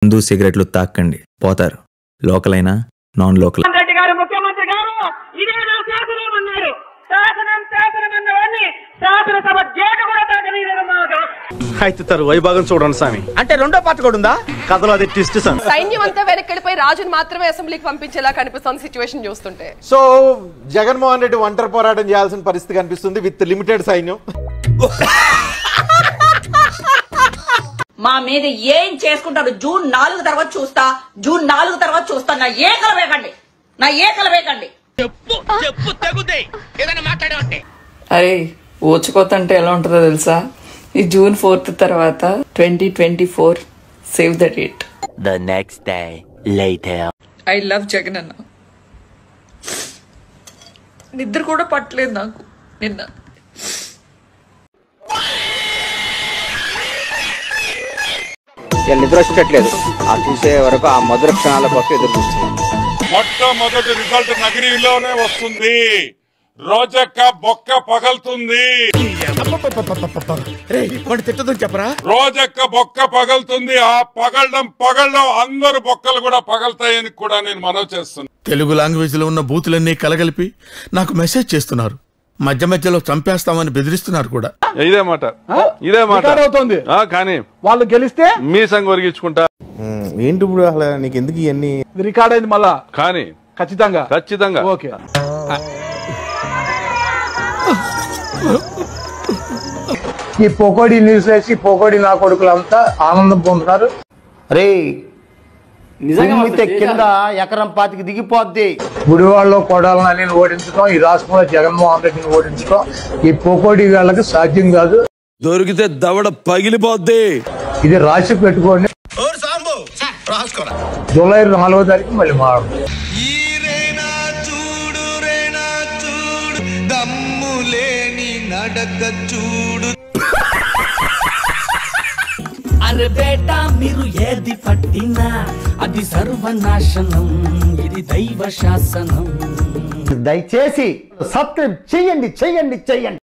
ముందు సిగరెట్లు తాక్కండి, పోతారు. లోకల్ అయినా నాన్ లోకల్. ముఖ్యమంత్రి గారు ఇదే శాసనం అన్నారు. శాసనం అన్నవాడిని శాసనసభ గేటు కూడా తాకనీయలేదు. అయితే తరు వైభాగం చూడండి స్వామి. అంటే రెండో పార్ట్ కూడా ఉందా కథలో? అది ట్విస్ట్ స్వామి. సైన్యం అంతా వెనక్కి రాజుని మాత్రమే అసెంబ్లీకి పంపించేలా కనిపిస్తుంది సిచ్యువేషన్ చూస్తుంటే. సో జగన్మోహన్ రెడ్డి ఒంటరి పోరాటం చేయాల్సిన పరిస్థితి కనిపిస్తుంది విత్ లిమిటెడ్ సైన్యం. మా మీద ఏం చేసుకుంటాడు జూన్ 4 తర్వాత చూస్తా, జూన్ 4 తర్వాత చూస్తా. నా ఏకలు వేకండి. అరే ఓచుకోతంటే ఎలా ఉంటుందో తెలుసా? ఈ జూన్ 4 తర్వాత 2024 save the date. The next day later. I love Jagan అన్న. నిద్ర కూడా పట్టలేదు నాకు నిన్న. నిద్ర వచ్చేటట్లేదు. ఆ చూసే వరకు ఆ మధుర క్షణాల కోసం ఎదురు చూస్తున్నాం. మొట్టమొదటి రిజల్ట్ నగరీలోనే వస్తుంది. రోజక్క బొక్క పగలుతుంది. రోజక్క బొక్క పగలుతుంది. ఆ పగలడం అందరు బొక్కలు కూడా పగలుతాయని కూడా నేను మనవి చేస్తున్నాను. తెలుగు లాంగ్వేజ్ లో ఉన్న బూతులన్నీ కలగలిపి నాకు మెసేజ్ చేస్తున్నారు. మధ్య మధ్యలో చంపేస్తామని బెదిరిస్తున్నారు కూడా. ఇదే మాట అవుతుంది. కానీ వాళ్ళు గెలిస్తే మీ సంగ ఒరిగించుకుంటా. ఏంటి ఇప్పుడు అసలు నీకు ఎందుకు ఇవన్నీ రికార్డ్ అయింది మళ్ళా? కానీ ఖచ్చితంగా ఓకే. ఈ పొకోడి న్యూస్ వేసి పొకోడి నా కొడుకులంతా ఆనందం పొందుతున్నారు. రే కింద ఎకరం 25 దిగిపోద్ది. గుడివాడలో కొడాలని ఓడించడం, ఈ రాష్ట్రంలో జగన్మోహన్ రెడ్డిని ఓడించడం ఈ పొకోడి వాళ్ళకి సాధ్యం కాదు. దొరికితే దవడ పగిలిపోద్ది. ఇది రాసి పెట్టుకోండి. జూలై 4వ తారీఖు మళ్ళీ మాట్లాడు. అరే బేటా మీరు ఏది పట్టినా అది సర్వనాశనం. ఇది దైవ శాసనం. దయచేసి సబ్స్క్రైబ్ చెయ్యండి.